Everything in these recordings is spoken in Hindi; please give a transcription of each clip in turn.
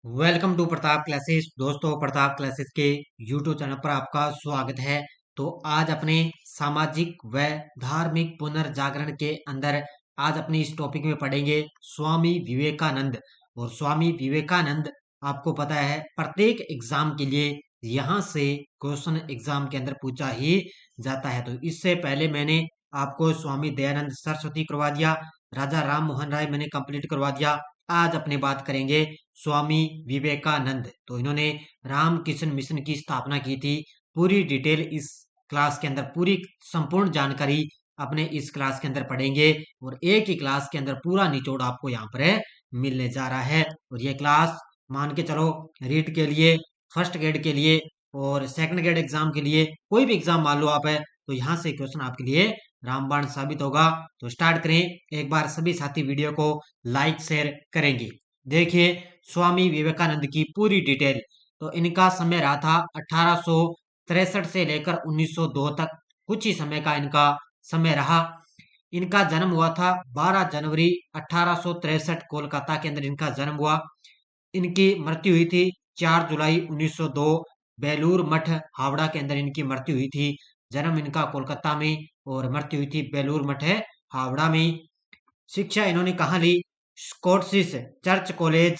Welcome to Pratap classes. दोस्तों, प्रताप क्लासेस के यूट्यूब चैनल पर आपका स्वागत है। तो आज अपने सामाजिक व धार्मिक पुनर्जागरण के अंदर आज अपनी इस टॉपिक में पढ़ेंगे स्वामी विवेकानंद। और स्वामी विवेकानंद आपको पता है प्रत्येक एग्जाम के लिए यहाँ से क्वेश्चन एग्जाम के अंदर पूछा ही जाता है। तो इससे पहले मैंने आपको स्वामी दयानंद सरस्वती करवा दिया, राजा राम मोहन राय मैंने कंप्लीट करवा दिया। आज अपने बात करेंगे स्वामी विवेकानंद। तो इन्होंने रामकृष्ण मिशन की स्थापना की थी। पूरी डिटेल इस क्लास के अंदर, पूरी संपूर्ण जानकारी अपने इस क्लास के अंदर पढ़ेंगे और एक ही क्लास के अंदर पूरा निचोड़ आपको यहाँ पर मिलने जा रहा है। और ये क्लास मान के चलो रीट के लिए, फर्स्ट ग्रेड के लिए और सेकंड ग्रेड एग्जाम के लिए, कोई भी एग्जाम मान लो आप है तो यहाँ से क्वेश्चन आपके लिए रामबाण साबित होगा। तो स्टार्ट करें। एक बार सभी साथी वीडियो को लाइक शेयर करेंगे। देखिए स्वामी विवेकानंद की पूरी डिटेल। तो इनका समय रहा था 1863 से लेकर 1902 तक, कुछ ही समय का इनका समय रहा। इनका जन्म हुआ था 12 जनवरी 1863, कोलकाता के अंदर इनका जन्म हुआ। इनकी मृत्यु हुई थी 4 जुलाई 1902, बेलूर मठ हावड़ा के अंदर इनकी मृत्यु हुई थी। जन्म इनका कोलकाता में और मृत्यु हुई थी बेलूर मठ है हावड़ा में। शिक्षा इन्होंने कहाँ ली? स्कॉटिश चर्च कॉलेज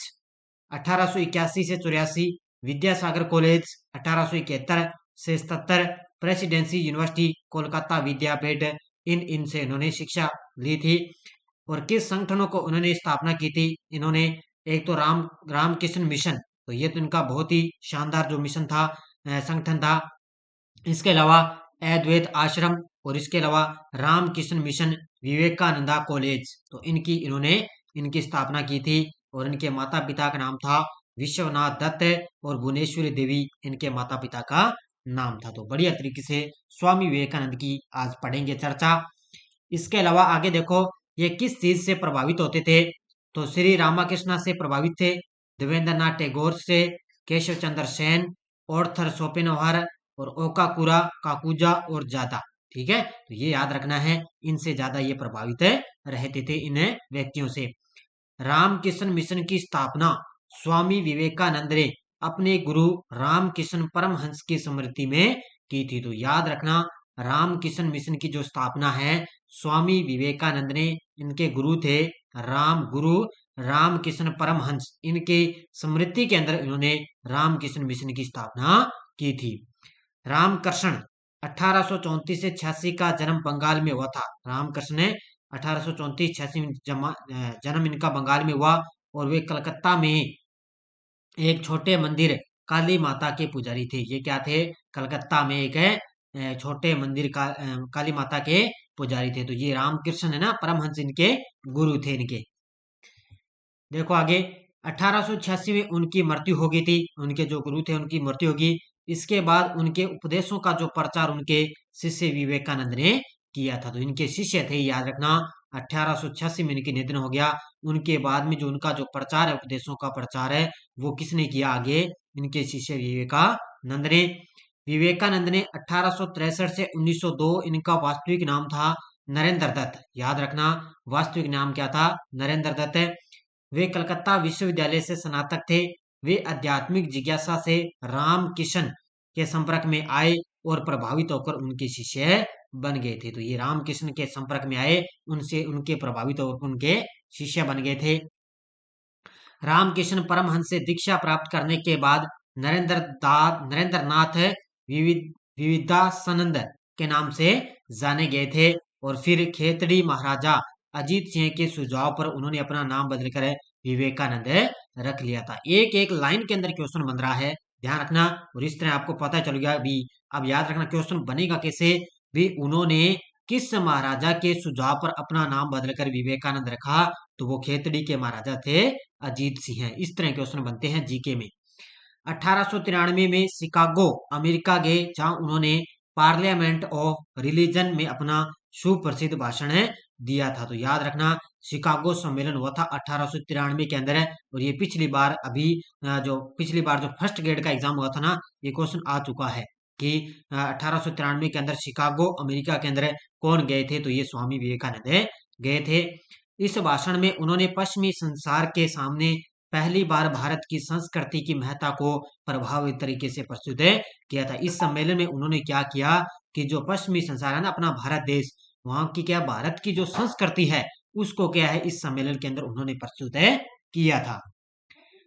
1881 से 84, विद्यासागर कॉलेज 1871 से 77, प्रेसिडेंसी यूनिवर्सिटी कोलकाता विद्यापीठ, इन इनसे इन्होंने शिक्षा ली थी। और किस संगठनों को उन्होंने स्थापना की थी? इन्होंने एक तो रामकृष्ण मिशन, तो ये तो इनका बहुत ही शानदार जो मिशन था, संगठन था। इसके अलावा अद्वैत आश्रम और इसके अलावा रामकृष्ण मिशन विवेकानंदा कॉलेज, तो इन्होंने इनकी स्थापना की थी। और इनके माता पिता का नाम था विश्वनाथ दत्त और भुवनेश्वरी देवी, इनके माता पिता का नाम था। तो बढ़िया तरीके से स्वामी विवेकानंद की आज पढ़ेंगे चर्चा। इसके अलावा आगे देखो ये किस चीज से प्रभावित होते थे? तो श्री रामाकृष्ण से प्रभावित थे, देवेंद्रनाथ टैगोर से, केशव चंद्र सेन, ऑर्थर शोपेनहावर और ओकाकुरा काकुजा और ज्यादा। ठीक है, तो ये याद रखना है, इनसे ज्यादा ये प्रभावित रहते थे इन व्यक्तियों से। रामकृष्ण मिशन की स्थापना स्वामी विवेकानंद ने अपने गुरु रामकृष्ण परमहंस की स्मृति में की थी। तो याद रखना, रामकृष्ण मिशन की जो स्थापना है स्वामी विवेकानंद ने, इनके गुरु थे गुरु रामकृष्ण परमहंस, इनके स्मृति के अंदर इन्होंने रामकृष्ण मिशन की स्थापना की थी। रामकृष्ण 1834 से 86 का जन्म बंगाल में हुआ था। रामकृष्ण ने 1834-86 में जन्म इनका बंगाल में हुआ और वे कलकत्ता में एक छोटे मंदिर काली माता के पुजारी थे। ये क्या थे? कलकत्ता में एक छोटे मंदिर का काली माता के पुजारी थे। तो ये रामकृष्ण है ना, परमहंस इनके गुरु थे इनके। देखो आगे 1886 में उनकी मृत्यु हो गई थी। उनके जो गुरु थे उनकी मृत्यु होगी। इसके बाद उनके उपदेशों का जो प्रचार उनके शिष्य विवेकानंद ने किया था। तो इनके शिष्य थे, याद रखना। 1886 में इनके निधन हो गया। उनके बाद में जो उनका जो प्रचार है, उपदेशों का प्रचार है, वो किसने किया? आगे इनके शिष्य विवेकानंद ने। विवेकानंद ने 1863 से 1902, इनका वास्तविक नाम था नरेंद्र दत्त। याद रखना, वास्तविक नाम क्या था? नरेंद्र दत्त। वे कलकत्ता विश्वविद्यालय से स्नातक थे। वे आध्यात्मिक जिज्ञासा से रामकृष्ण के संपर्क में आए और प्रभावित होकर उनके शिष्य बन गए थे। तो ये रामकृष्ण के संपर्क में आए, उनसे उनके प्रभावित होकर उनके शिष्य बन गए थे। रामकृष्ण परमहंस से दीक्षा प्राप्त करने के बाद नरेंद्रनाथ विविधानंद के नाम से जाने गए थे। और फिर खेतड़ी महाराजा अजीत सिंह के सुझाव पर उन्होंने अपना नाम बदलकर विवेकानंद रख लिया था। एक एक लाइन के अंदर क्वेश्चन बन रहा है, ध्यान रखना। और इस तरह आपको पता चल गया भी। अब याद रखना क्वेश्चन बनेगा कैसे भी। उन्होंने किस महाराजा के सुझाव पर अपना नाम बदलकर विवेकानंद रखा? तो वो खेतड़ी के महाराजा थे अजीत सिंह। इस तरह क्वेश्चन बनते हैं जीके में। 1893 में शिकागो अमेरिका गए, जहां उन्होंने पार्लियामेंट ऑफ रिलीजन में अपना सुप्रसिद्ध भाषण दिया था। तो याद रखना, शिकागो सम्मेलन हुआ था 1893 के अंदर। और ये पिछली बार जो फर्स्ट ग्रेड का एग्जाम हुआ था ना, ये क्वेश्चन आ चुका है कि 1893 के अंदर शिकागो अमेरिका के अंदर कौन गए थे? तो ये स्वामी विवेकानंद गए थे। इस भाषण में उन्होंने पश्चिमी संसार के सामने पहली बार भारत की संस्कृति की महत्ता को प्रभावी तरीके से प्रस्तुत किया था। इस सम्मेलन में उन्होंने क्या किया कि जो पश्चिमी संसार है ना, अपना भारत देश, वहां की क्या भारत की जो संस्कृति है उसको क्या है इस सम्मेलन के अंदर उन्होंने प्रस्तुत किया था।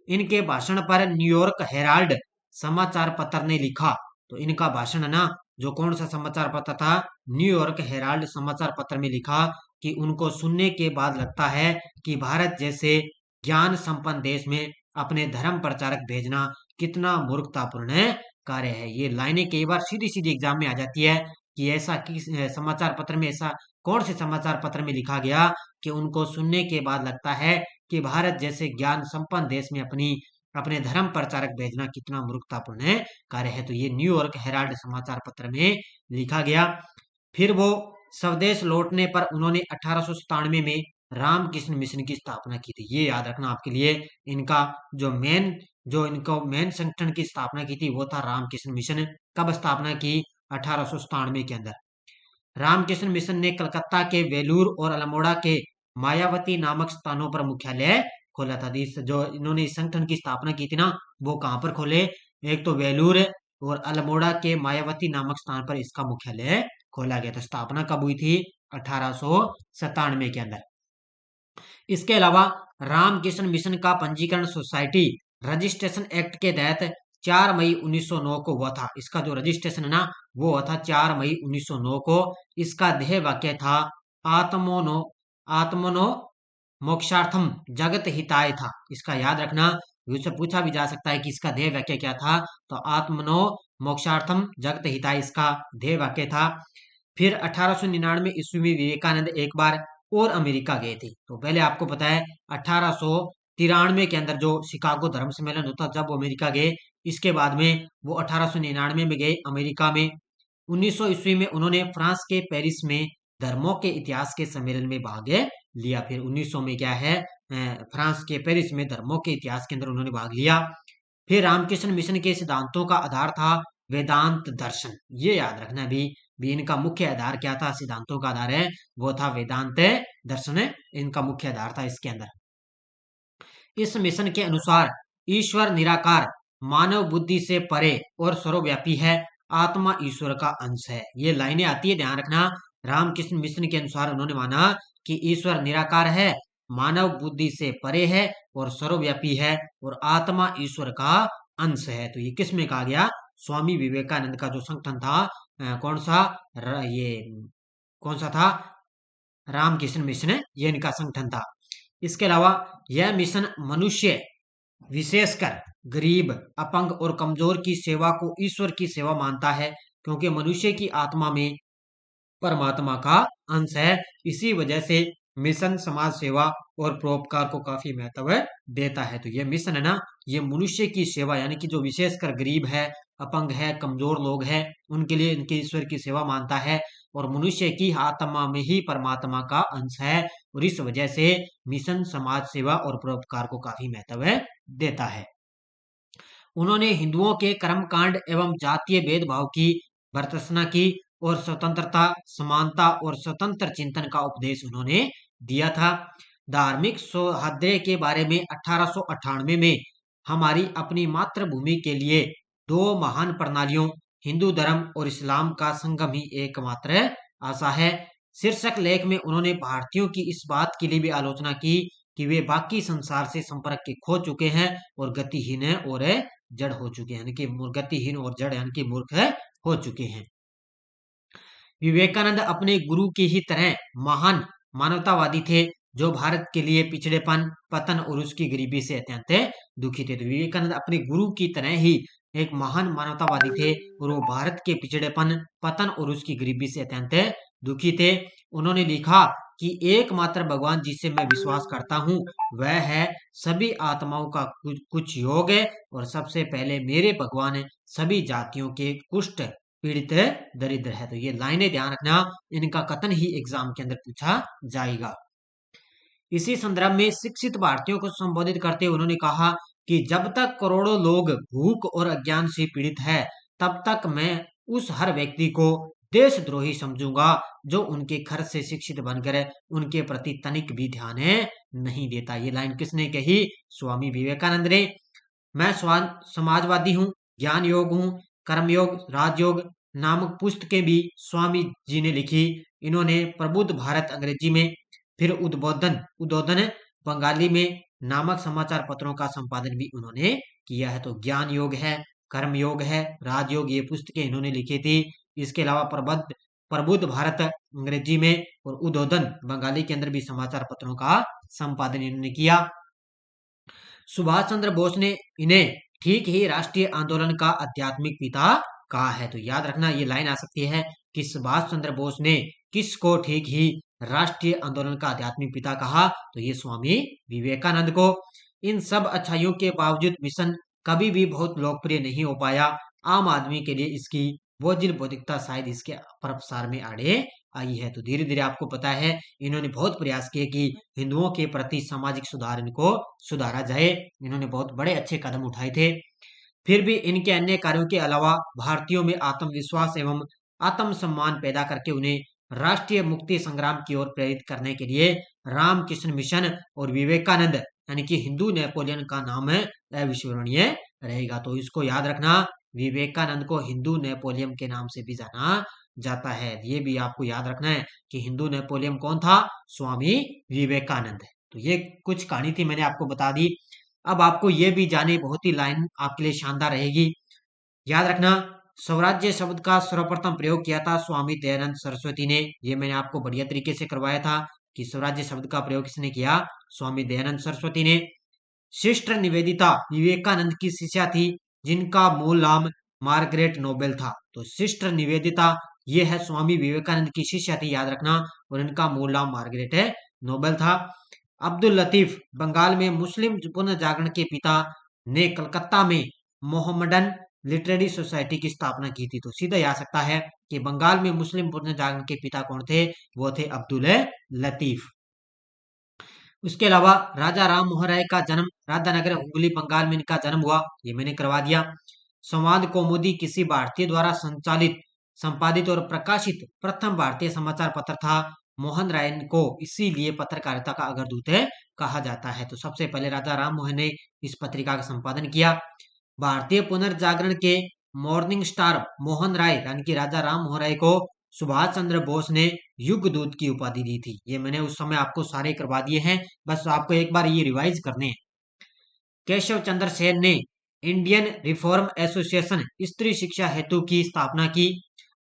इनके भाषण पर न्यूयॉर्क हेराल्ड समाचार पत्र ने लिखा, तो इनका भाषण है ना, जो कौन सा समाचार पत्र था, न्यूयॉर्क हेराल्ड समाचार पत्र में लिखा कि उनको सुनने के बाद लगता है कि भारत जैसे ज्ञान संपन्न देश में अपने धर्म प्रचारक भेजना कितना मूर्खतापूर्ण कार्य है। ये लाइनें कई बार सीधी सीधी एग्जाम में आ जाती है कि ऐसा किस समाचार पत्र में, ऐसा कौन से समाचार पत्र में लिखा गया कि उनको सुनने के बाद लगता है कि भारत जैसे ज्ञान संपन्न देश में अपने धर्म प्रचारक भेजना कितना मूर्खतापूर्ण कार्य है। तो ये न्यूयॉर्क हेराल्ड समाचार पत्र में लिखा गया। फिर वो स्वदेश लौटने पर उन्होंने 1897 में रामकृष्ण मिशन की स्थापना की थी। ये याद रखना आपके लिए, इनका जो इनको मेन संगठन की स्थापना की थी वो था रामकृष्ण मिशन। कब स्थापना की? 1897 के अंदर। रामकृष्ण मिशन ने कलकत्ता के वेलूर और अल्मोड़ा के मायावती नामक स्थानों पर मुख्यालय खोला था। जो इन्होंने इस संगठन की स्थापना की थी ना, वो कहाँ पर खोले? एक तो वेलूर और अल्मोड़ा के मायावती नामक स्थान पर इसका मुख्यालय खोला गया था। स्थापना कब हुई थी? 1897 के अंदर। इसके अलावा रामकृष्ण मिशन का पंजीकरण सोसाइटी रजिस्ट्रेशन एक्ट के तहत 4 मई 1909 को हुआ था। इसका जो रजिस्ट्रेशन है ना वो हुआ था 4 मई 1909 को। इसका ध्येय वाक्य था आत्मनो आत्मनो मोक्षार्थम जगत हिताय था। इसका याद रखना, इससे पूछा भी जा सकता है कि इसका ध्येय वाक्य क्या था। तो आत्मनो मोक्षार्थम जगत हिताय इसका ध्येय वाक्य था। फिर 1899 ईस्वी में विवेकानंद एक बार और अमेरिका गए थे। तो पहले आपको पता है 1893 के अंदर जो शिकागो धर्म सम्मेलन होता, जब वो अमेरिका गए। इसके बाद में वो 1899 में गए अमेरिका में। 1900 ईस्वी में उन्होंने फ्रांस के पेरिस में धर्मों के इतिहास के सम्मेलन में भाग लिया। फिर 1900 में क्या है, फ्रांस के पेरिस में धर्मों के इतिहास के अंदर उन्होंने भाग लिया। फिर रामकृष्ण मिशन के सिद्धांतों का आधार था वेदांत दर्शन। ये याद रखना भी इनका मुख्य आधार क्या था, सिद्धांतों का आधार है वो था वेदांत दर्शन, इनका मुख्य आधार था इसके अंदर। इस मिशन के अनुसार ईश्वर निराकार, मानव बुद्धि से परे और सर्वव्यापी है, आत्मा ईश्वर का अंश है। ये लाइनें आती है, ध्यान रखना। रामकृष्ण मिशन के अनुसार उन्होंने माना कि ईश्वर निराकार है, मानव बुद्धि से परे है और सर्वव्यापी है और आत्मा ईश्वर का अंश है। तो ये किस में कहा गया? स्वामी विवेकानंद का जो संगठन था, कौन सा था? रामकृष्ण मिशन, ये इनका संगठन था। इसके अलावा यह मिशन मनुष्य, विशेषकर गरीब, अपंग और कमजोर की सेवा को ईश्वर की सेवा मानता है, क्योंकि मनुष्य की आत्मा में परमात्मा का अंश है। इसी वजह से मिशन समाज सेवा और परोपकार को काफी महत्व देता है। तो ये मिशन है ना, ये मनुष्य की सेवा, यानी कि जो विशेषकर गरीब है, अपंग है, कमजोर लोग हैं, उनके लिए इनके ईश्वर की सेवा मानता है और मनुष्य की आत्मा में ही परमात्मा का अंश है। और इस वजह से मिशन समाज सेवा और परोपकार को काफी महत्व देता है। उन्होंने हिंदुओं के कर्मकांड एवं जातीय भेदभाव की भर्त्सना की और स्वतंत्रता, समानता और स्वतंत्र चिंतन का उपदेश उन्होंने दिया था। धार्मिक सौहार्द के बारे में 1898 में हमारी अपनी मातृभूमि के लिए दो महान प्रणालियों, हिंदू धर्म और इस्लाम का संगम ही एकमात्र आशा है। शीर्षक लेख में उन्होंने भारतीयों की इस बात के लिए भी आलोचना की कि वे बाकी संसार से संपर्क के खो चुके हैं और गतिहीन है और जड़ हो चुके हैं, यानी कि गतिहीन और जड़ यानी कि मूर्ख हो चुके हैं। विवेकानंद अपने गुरु की ही तरह महान मानवतावादी थे, जो भारत के लिए पिछड़ेपन, पतन और उसकी गरीबी से अत्यंत दुखी थे। तो विवेकानंद अपने गुरु की तरह ही एक महान मानवतावादी थे और वो भारत के पिछड़ेपन, पतन और उसकी गरीबी से अत्यंत दुखी थे। उन्होंने लिखा कि एकमात्र भगवान जिसे मैं विश्वास करता हूँ वह है सभी आत्माओं का कुछ योग है और सबसे पहले मेरे भगवान सभी जातियों के कुष्ठ पीड़ित दरिद्र है। तो ये लाइनें ध्यान रखना, इनका कथन ही एग्जाम के अंदर पूछा जाएगा। इसी संदर्भ में शिक्षित भारतीयों को संबोधित करते हुए उन्होंने कहा कि जब तक करोड़ों लोग भूख और अज्ञान से पीड़ित है, तब तक मैं उस हर व्यक्ति को देशद्रोही समझूंगा जो उनके खर्च से शिक्षित बनकर उनके प्रति तनिक भी ध्यान नहीं देता। ये लाइन किसने कही? स्वामी विवेकानंद ने। मैं समाजवादी हूँ, ज्ञान योग हूँ, कर्मयोग, राजयोग नामक पुस्तकें भी स्वामी जी ने लिखी। इन्होंने प्रबुद्ध भारत अंग्रेजी में, फिर उद्बोधन उद्बोधन बंगाली में नामक समाचार पत्रों का संपादन भी उन्होंने किया है। तो ज्ञान योग है, कर्म योग है, राजयोग, ये पुस्तकें इन्होंने लिखी थी। इसके अलावा प्रबुद्ध प्रबुद्ध भारत अंग्रेजी में और उद्बोधन बंगाली के अंदर भी समाचार पत्रों का संपादन इन्होंने किया। सुभाष चंद्र बोस ने इन्हें ठीक ही राष्ट्रीय आंदोलन का आध्यात्मिक पिता कहा है। तो याद रखना ये लाइन आ सकती है कि सुभाष चंद्र बोस ने किसको ठीक ही राष्ट्रीय आंदोलन का आध्यात्मिक पिता कहा? तो ये स्वामी विवेकानंद को। इन सब अच्छाइयों के बावजूद मिशन कभी भी बहुत लोकप्रिय नहीं हो पाया। आम आदमी के लिए इसकी बोझिल बौद्धिकता शायद इसके प्रसार में आड़े आई है। तो धीरे धीरे आपको पता है इन्होंने बहुत प्रयास किए कि हिंदुओं के प्रति सामाजिक सुधार इनको सुधारा जाए। इन्होंने बहुत बड़े अच्छे कदम उठाए थे। फिर भी इनके अन्य कार्यों के अलावा भारतीयों में आत्मविश्वास एवं आत्मसम्मान पैदा करके उन्हें राष्ट्रीय मुक्ति संग्राम की ओर प्रेरित करने के लिए रामकृष्ण मिशन और विवेकानंद यानी कि हिंदू नेपोलियन का नाम अविस्मरणीय रहेगा। तो इसको याद रखना, विवेकानंद को हिंदू नेपोलियन के नाम से भी जाना जाता है। ये भी आपको याद रखना है कि हिंदू नेपोलियन कौन था? स्वामी विवेकानंद। तो ये कुछ कहानी थी, मैंने आपको बता दी। अब आपको ये भी जाने, बहुत ही लाइन आपके लिए शानदार रहेगी, याद रखना। स्वराज्य शब्द का सर्वप्रथम प्रयोग किया था स्वामी दयानंद सरस्वती ने। ये मैंने आपको बढ़िया तरीके से करवाया था कि स्वराज्य शब्द का प्रयोग किसने किया? स्वामी दयानंद सरस्वती ने। सिस्टर निवेदिता विवेकानंद की शिष्या थी जिनका मूल नाम मार्गरेट नोबेल था। तो सिस्टर निवेदिता ये है स्वामी विवेकानंद की शिष्या थी, याद रखना, और इनका मूल नाम मार्गरेट नोबेल था। अब्दुल लतीफ बंगाल में मुस्लिम पुनर्जागरण के पिता ने कलकत्ता में मोहम्मडन लिटरेरी सोसाइटी की स्थापना की थी। तो सीधा आ सकता है कि बंगाल में मुस्लिम पुनर्जागरण के पिता कौन थे? वो थे अब्दुल लतीफ। उसके अलावा राजा राम मोहन राय का जन्म राधानगर हुगली बंगाल में इनका जन्म हुआ, ये मैंने करवा दिया। संवाद कौमुदी किसी भारतीय द्वारा संचालित, संपादित और प्रकाशित प्रथम भारतीय समाचार पत्र था। मोहन राय को इसीलिए पत्रकारिता का अग्रदूत कहा जाता है। तो सबसे पहले राजा राम मोहन ने इस पत्रिका का संपादन किया। भारतीय पुनर्जागरण के मॉर्निंग स्टार मोहन राय यानी कि राजा राम मोहन राय को सुभाष चंद्र बोस ने युग दूत की उपाधि दी थी। ये मैंने उस समय आपको सारे करवा दिए हैं, बस आपको एक बार ये रिवाइज करने हैं। केशव चंद्र सेन ने इंडियन रिफॉर्म एसोसिएशन स्त्री शिक्षा हेतु की स्थापना की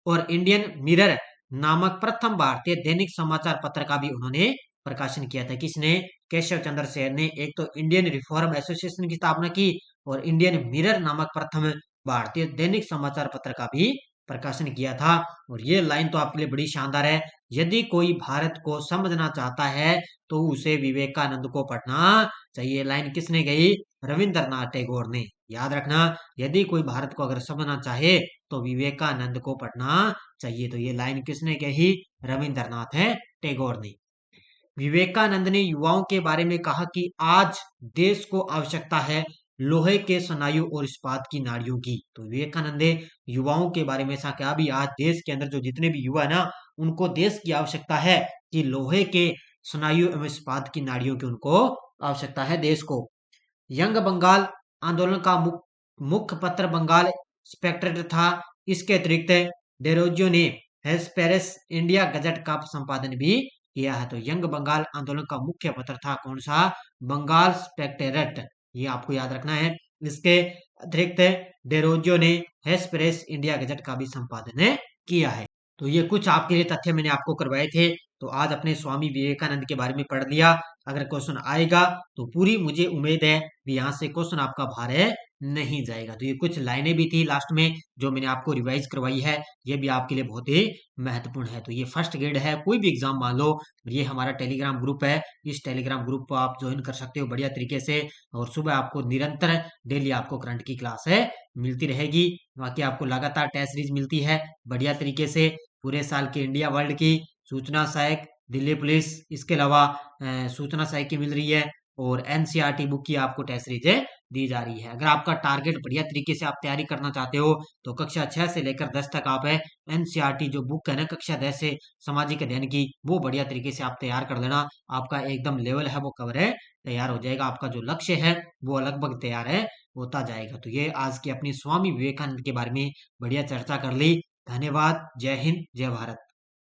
और इंडियन मिरर नामक प्रथम भारतीय दैनिक समाचार पत्र का भी उन्होंने प्रकाशन किया था। किसने? केशव चंद्र सेन ने। एक तो इंडियन रिफॉर्म एसोसिएशन की स्थापना की और इंडियन मिरर नामक प्रथम भारतीय दैनिक समाचार पत्र का भी प्रकाशन किया था। और ये लाइन तो आपके लिए बड़ी शानदार है, यदि कोई भारत को समझना चाहता है तो उसे विवेकानंद को पढ़ना चाहिए। लाइन किसने गई? रविंद्रनाथ टैगोर ने। याद रखना, यदि कोई भारत को अगर समझना चाहे तो विवेकानंद को पढ़ना चाहिए। तो ये लाइन किसने कही? रविंद्रनाथ टैगोर ने। विवेकानंद ने युवाओं के बारे में कहा कि आज देश को आवश्यकता है लोहे के स्नायु और इस्पात की नाड़ियों की। तो विवेकानंद ने युवाओं के बारे में ऐसा कहा भी आज देश के अंदर जो जितने भी युवा है ना, उनको देश की आवश्यकता है कि लोहे के स्नायु एवं इस्पात की नाड़ियों की उनको आवश्यकता है देश को। यंग बंगाल आंदोलन का मुख्य पत्र बंगाल स्पेक्टेटर था। इसके अतिरिक्त डेरोजियो ने हेस्पेरस इंडिया गजट का संपादन भी किया है। तो यंग बंगाल आंदोलन का मुख्य पत्र था कौन सा? बंगाल स्पेक्टेरेट, ये आपको याद रखना है। इसके अतिरिक्त डेरोजियो ने हेस्पेरस इंडिया गजट का भी संपादन किया है। तो ये कुछ आपके लिए तथ्य मैंने आपको करवाए थे। तो आज अपने स्वामी विवेकानंद के बारे में पढ़ लिया। अगर क्वेश्चन आएगा तो पूरी मुझे उम्मीद है कि यहाँ से क्वेश्चन आपका भार नहीं जाएगा। तो ये कुछ लाइनें भी थी लास्ट में जो मैंने आपको रिवाइज करवाई है, ये भी आपके लिए बहुत ही महत्वपूर्ण है। तो ये फर्स्ट ग्रेड है, कोई भी एग्जाम मान लो, ये हमारा टेलीग्राम ग्रुप है, इस टेलीग्राम ग्रुप को आप ज्वाइन कर सकते हो बढ़िया तरीके से। और सुबह आपको निरंतर डेली आपको करंट की क्लास मिलती रहेगी। बाकी आपको लगातार टेस्ट सीरीज मिलती है बढ़िया तरीके से, पूरे साल की इंडिया वर्ल्ड की सूचना सहायक, दिल्ली पुलिस, इसके अलावा सूचना सहायक की मिल रही है और एनसीईआरटी बुक की आपको टेस्ट सीरीज दी जा रही है। अगर आपका टारगेट बढ़िया तरीके से आप तैयारी करना चाहते हो तो कक्षा 6 से लेकर 10 तक आप है एनसीईआरटी जो बुक है ना कक्षा 10 से सामाजिक अध्ययन की, वो बढ़िया तरीके से आप तैयार कर लेना। आपका एकदम लेवल है वो कवर है, तैयार हो जाएगा। आपका जो लक्ष्य है वो लगभग तैयार है, होता जाएगा। तो ये आज की अपनी स्वामी विवेकानंद के बारे में बढ़िया चर्चा कर ली। धन्यवाद। जय हिंद, जय भारत।